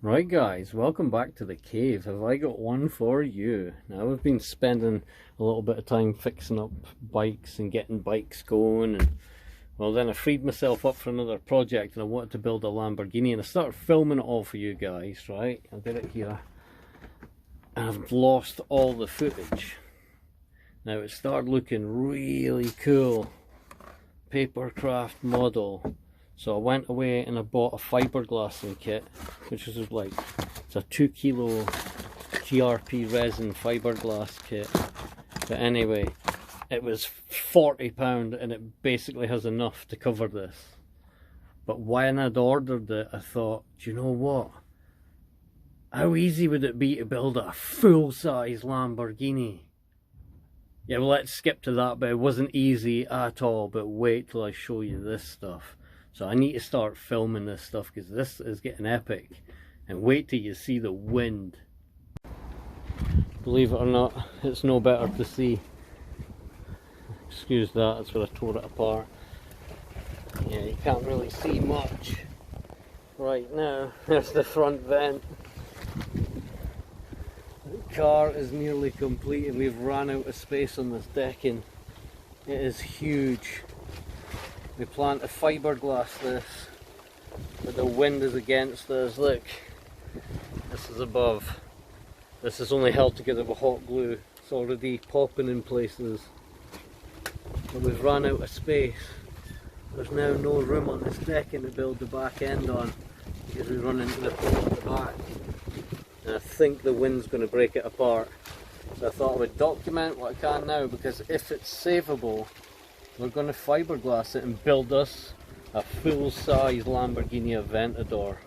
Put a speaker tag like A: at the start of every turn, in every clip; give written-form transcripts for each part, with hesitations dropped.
A: Right guys, welcome back to the cave. Have I got one for you? Now I've been spending a little bit of time fixing up bikes and getting bikes going, and well, then I freed myself up for another project and I wanted to build a Lamborghini, and I started filming it all for you guys, right? I did it here and I've lost all the footage. Now it started looking really cool, papercraft model. So I went away and I bought a fiberglassing kit, which is like, it's a 2 kilo GRP resin fiberglass kit. But anyway, it was £40 and it basically has enough to cover this. But when I'd ordered it, I thought, do you know what? How easy would it be to build a full-size Lamborghini? Yeah, well, let's skip to that, but it wasn't easy at all. But wait till I show you this stuff. So I need to start filming this stuff because this is getting epic. And wait till you see the wind. Believe it or not, it's no better to see. Excuse that, that's where I tore it apart. Yeah, you can't really see much right now. There's the front vent. The car is nearly complete and we've run out of space on this decking. It is huge. We plan to fiberglass this, but the wind is against us. Look, this is above. This is only held together with hot glue. It's already popping in places. But we've run out of space. There's now no room on this decking to build the back end on because we run into the pole at the back. And I think the wind's going to break it apart. So I thought I would document what I can now, because if it's savable, we're going to fiberglass it and build us a full-size Lamborghini Aventador.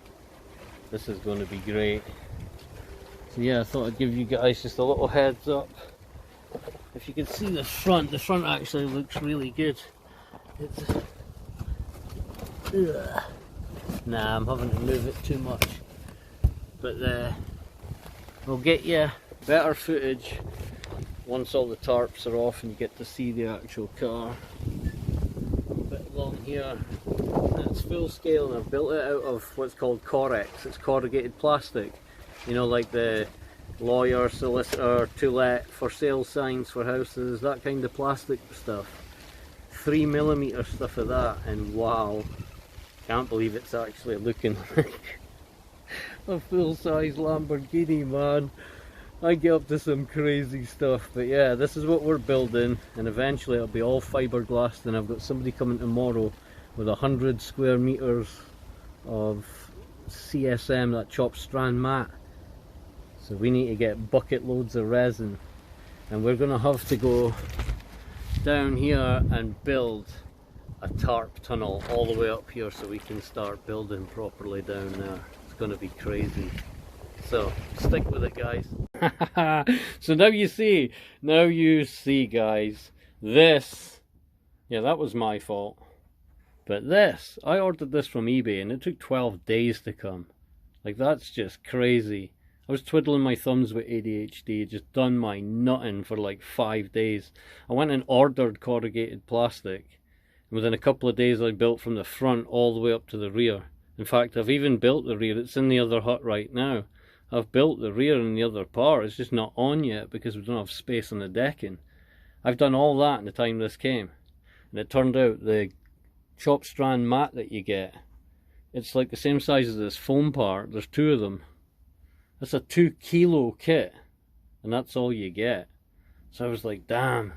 A: This is going to be great. So yeah, I thought I'd give you guys just a little heads up. If you can see the front actually looks really good. It's, nah, I'm having to move it too much. But we'll get you better footage once all the tarps are off and you get to see the actual car. A bit along here, it's full scale, and I've built it out of what's called CORREX. It's corrugated plastic. You know, like the lawyer, solicitor, to let, for sale signs for houses, that kind of plastic stuff. 3mm stuff of that, and wow, can't believe it's actually looking like a full-size Lamborghini, man. I get up to some crazy stuff, but yeah, this is what we're building, and eventually it'll be all fiberglassed. And I've got somebody coming tomorrow with 100 square meters of CSM, that chopped strand mat. So we need to get bucket loads of resin, and we're gonna have to go down here and build a tarp tunnel all the way up here so we can start building properly down there. It's gonna be crazy. So stick with it, guys. So now you see guys, this, yeah, that was my fault, but this, I ordered this from eBay and it took 12 days to come. Like, that's just crazy. I was twiddling my thumbs with ADHD, just done my nutting for like 5 days. I went and ordered corrugated plastic, and within a couple of days I built from the front all the way up to the rear. In fact, I've even built the rear. It's in the other hut right now. I've built the rear and the other part. It's just not on yet because we don't have space on the decking. I've done all that in the time this came. And it turned out the chopped strand mat that you get, it's like the same size as this foam part. There's 2 of them. That's a 2 kilo kit, and that's all you get. So I was like, damn.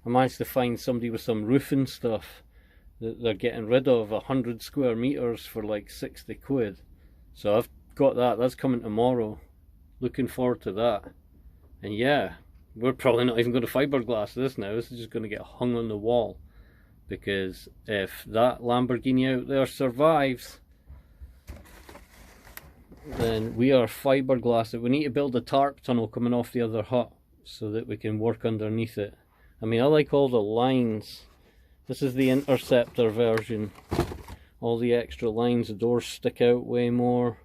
A: I managed to find somebody with some roofing stuff that they're getting rid of 100 square meters for like 60 quid. So I've got that. That's coming tomorrow. Looking forward to that. And yeah, we're probably not even going to fiberglass this now. This is just going to get hung on the wall, because if that Lamborghini out there survives, then we are fiberglassing. We need to build a tarp tunnel coming off the other hut so that we can work underneath it. I mean, I like all the lines. This is the Interceptor version. All the extra lines, the doors stick out way more.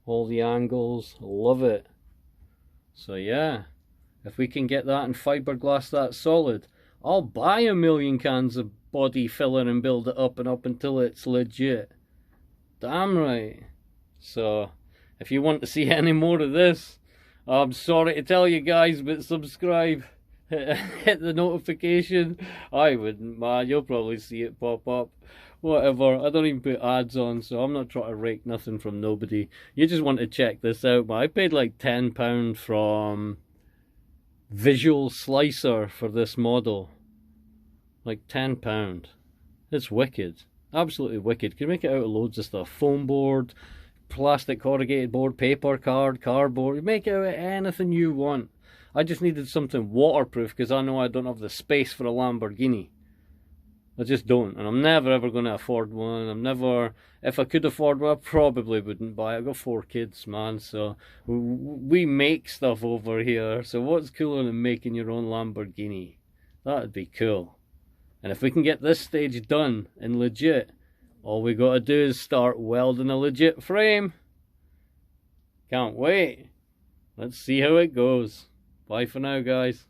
A: All the angles, I love it. So yeah, if we can get that and fiberglass that solid, I'll buy 1,000,000 cans of body filler and build it up and up until it's legit. Damn right. So If you want to see any more of this, I'm sorry to tell you guys, but subscribe. Hit the notification. I wouldn't, man. You'll probably see it pop up. Whatever. I don't even put ads on, so I'm not trying to rake nothing from nobody. You just want to check this out, man. I paid like £10 from Visual Slicer for this model. Like £10. It's wicked. Absolutely wicked. You can make it out of loads of stuff. Foam board, plastic corrugated board, paper card, cardboard. You make it out of anything you want. I just needed something waterproof because I know I don't have the space for a Lamborghini. I just don't, and I'm never ever going to afford one. If I could afford one, I probably wouldn't buy it. I've got 4 kids, man, so we make stuff over here. So what's cooler than making your own Lamborghini? That'd be cool. And if we can get this stage done and legit, all we got to do is start welding a legit frame. Can't wait. Let's see how it goes. Bye for now, guys.